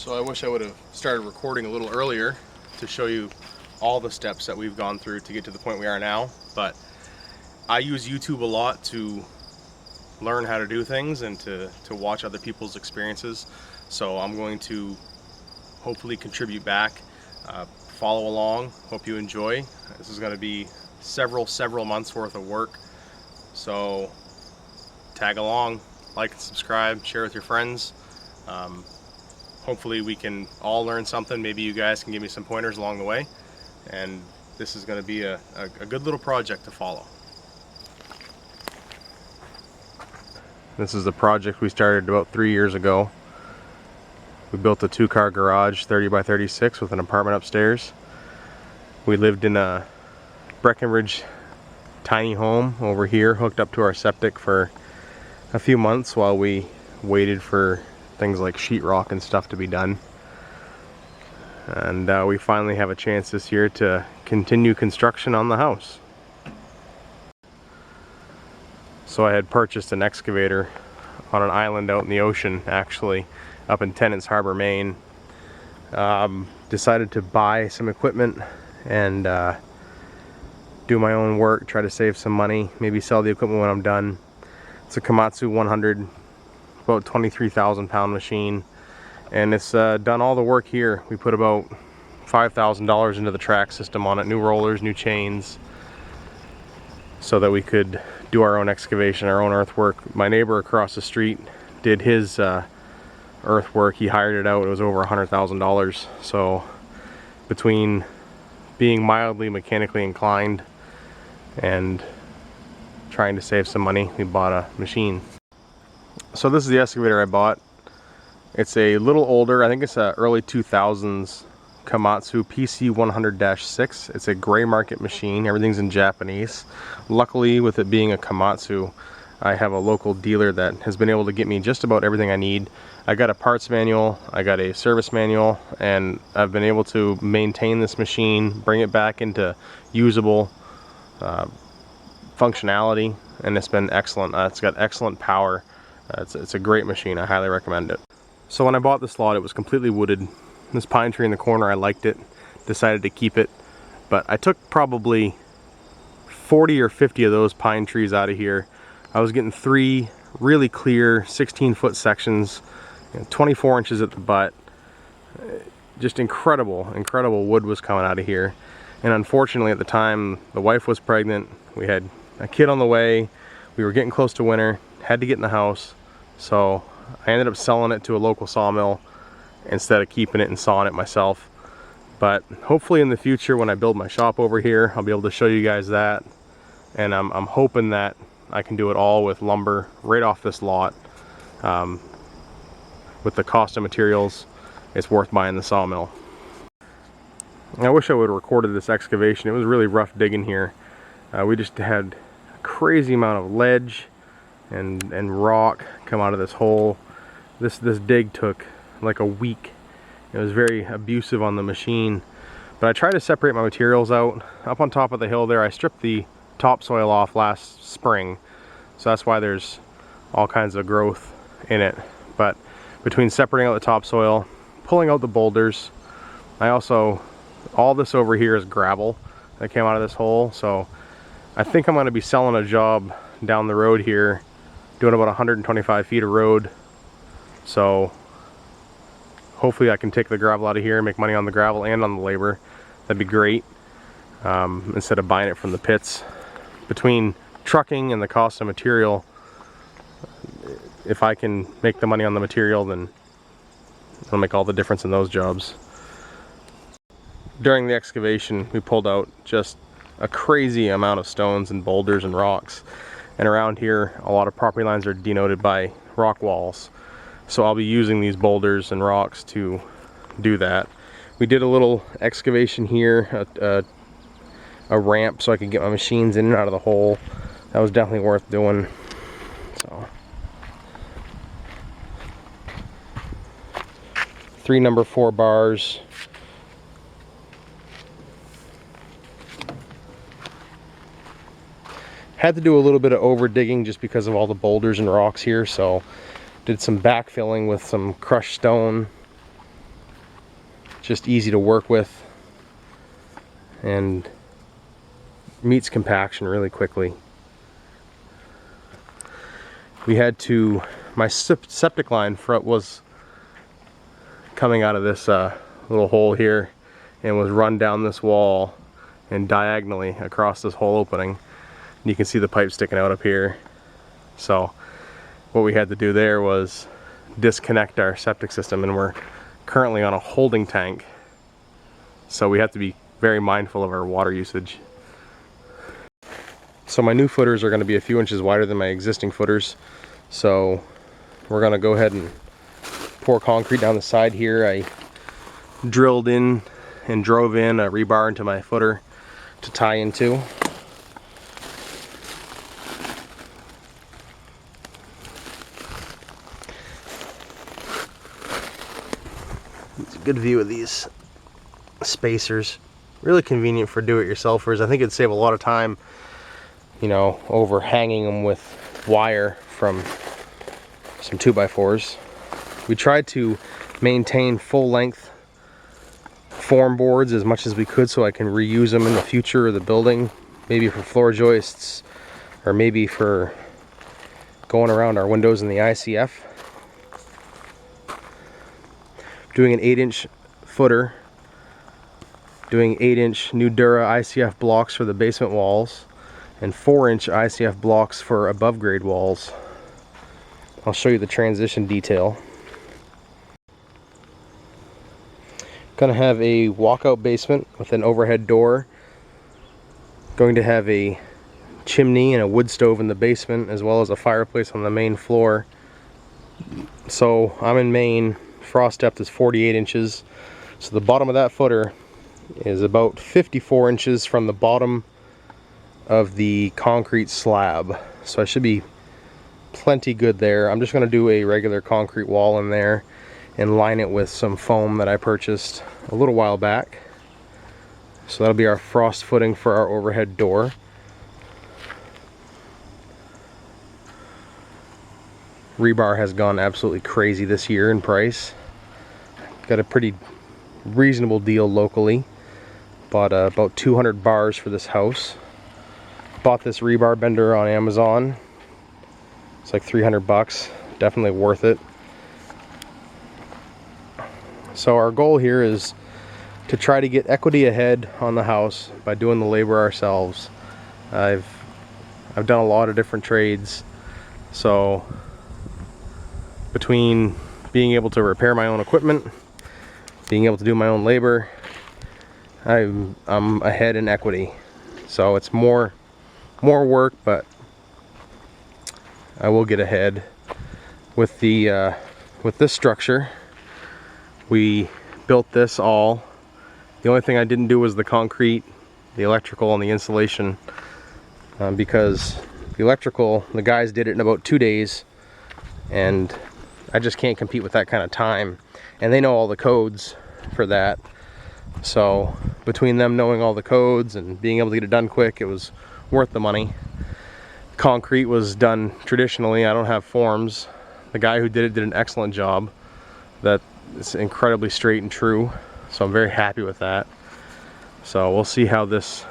So I wish I would have started recording a little earlier to show you all the steps that we've gone through to get to the point we are now, but I use YouTube a lot to learn how to do things and to watch other people's experiences. So I'm going to hopefully contribute back, follow along, hope you enjoy. This is going to be several months worth of work, so tag along, like and subscribe, share with your friends. Hopefully we can all learn something. Maybe you guys can give me some pointers along the way, and this is going to be a good little project to follow. This is the project we started about 3 years ago. We built a 2-car garage, 30 by 36, with an apartment upstairs. We lived in a Breckenridge tiny home over here, hooked up to our septic for a few months while we waited for things like sheetrock and stuff to be done. And we finally have a chance this year to continue construction on the house. So I had purchased an excavator on an island out in the ocean, actually, up in Tennant's Harbor, Maine. Decided to buy some equipment and do my own work, try to save some money, maybe sell the equipment when I'm done. It's a Komatsu 100, about 23,000 pound machine, and it's done all the work here. We put about $5,000 into the track system on it, new rollers, new chains, so that we could do our own excavation, our own earthwork. My neighbor across the street did his earthwork. He hired it out. It was over $100,000. So between being mildly mechanically inclined and trying to save some money, we bought a machine. So this is the excavator I bought. It's a little older. I think it's a early 2000s Komatsu PC100-6. It's a gray market machine. Everything's in Japanese. Luckily, with it being a Komatsu, I have a local dealer that has been able to get me just about everything I need. I got a parts manual, I got a service manual, and I've been able to maintain this machine, bring it back into usable functionality, and it's been excellent. It's got excellent power. It's a great machine. I highly recommend it. So when I bought this lot, it was completely wooded. This pine tree in the corner, I liked it, decided to keep it, but I took probably 40 or 50 of those pine trees out of here. I was getting 3 really clear 16-foot sections, 24 inches at the butt. Just incredible wood was coming out of here. And unfortunately at the time, the wife was pregnant, we had a kid on the way, we were getting close to winter, had to get in the house, so I ended up selling it to a local sawmill instead of keeping it and sawing it myself. But hopefully in the future, when I build my shop over here, I'll be able to show you guys that. And I'm hoping that I can do it all with lumber right off this lot. With the cost of materials, it's worth buying the sawmill. I wish I would have recorded this excavation. It was really rough digging here. We just had a crazy amount of ledge and rock come out of this hole. This dig took like a week. It was very abusive on the machine, but I tried to separate my materials out. Up on top of the hill there, I stripped the topsoil off last spring, so that's why there's all kinds of growth in it. But between separating out the topsoil, pulling out the boulders, all this over here is gravel that came out of this hole, so I think I'm going to be selling a job down the road here, doing about 125 feet of road. So hopefully I can take the gravel out of here and make money on the gravel and on the labor. That'd be great, instead of buying it from the pits. Between trucking and the cost of material, if I can make the money on the material, then it'll make all the difference in those jobs. During the excavation, we pulled out just a crazy amount of stones and boulders and rocks. And around here, a lot of property lines are denoted by rock walls. So I'll be using these boulders and rocks to do that. We did a little excavation here, a ramp so I could get my machines in and out of the hole. That was definitely worth doing. So 3 number 4 bars. Had to do a little bit of over digging just because of all the boulders and rocks here, so did some backfilling with some crushed stone just easy to work with and meets compaction really quickly. We had to, my septic line front was coming out of this little hole here and was run down this wall and diagonally across this whole opening. And you can see the pipe sticking out up here. So what we had to do there was disconnect our septic system, and we're currently on a holding tank. So we have to be very mindful of our water usage. So my new footers are going to be a few inches wider than my existing footers. So we're going to go ahead and pour concrete down the side here. I drilled in and drove in a rebar into my footer to tie into. It's a good view of these spacers. Really convenient for do-it-yourselfers. I think it'd save a lot of time, you know, overhanging them with wire from some 2x4s. We tried to maintain full length form boards as much as we could so I can reuse them in the future of the building, maybe for floor joists or maybe for going around our windows in the ICF. Doing an 8-inch footer, doing 8-inch Nudura ICF blocks for the basement walls and 4-inch ICF blocks for above grade walls. I'll show you the transition detail. Gonna have a walkout basement with an overhead door. Going to have a chimney and a wood stove in the basement, as well as a fireplace on the main floor. So I'm in Maine. Frost depth is 48 inches. So the bottom of that footer is about 54 inches from the bottom of the concrete slab. So I should be plenty good there. I'm just going to do a regular concrete wall in there and line it with some foam that I purchased a little while back. So that'll be our frost footing for our overhead door. Rebar has gone absolutely crazy this year in price. Got a pretty reasonable deal locally. Bought about 200 bars for this house. Bought this rebar bender on Amazon. It's like 300 bucks. Definitely worth it. So our goal here is to try to get equity ahead on the house by doing the labor ourselves. I've done a lot of different trades, so between being able to repair my own equipment, being able to do my own labor, I'm ahead in equity. So it's more work, but I will get ahead with the with this structure. We built this all. The only thing I didn't do was the concrete, the electrical, and the insulation, because the electrical, the guys did it in about 2 days, and I just can't compete with that kind of time. And they know all the codes for that. So between them knowing all the codes and being able to get it done quick, it was worth the money. Concrete was done traditionally. I don't have forms. The guy who did it did an excellent job. That is incredibly straight and true. So I'm very happy with that. So we'll see how this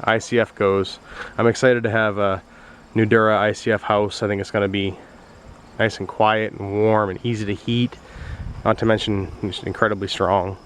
ICF goes. I'm excited to have a Nudura ICF house. I think it's going to be nice and quiet and warm and easy to heat. Not to mention, just incredibly strong.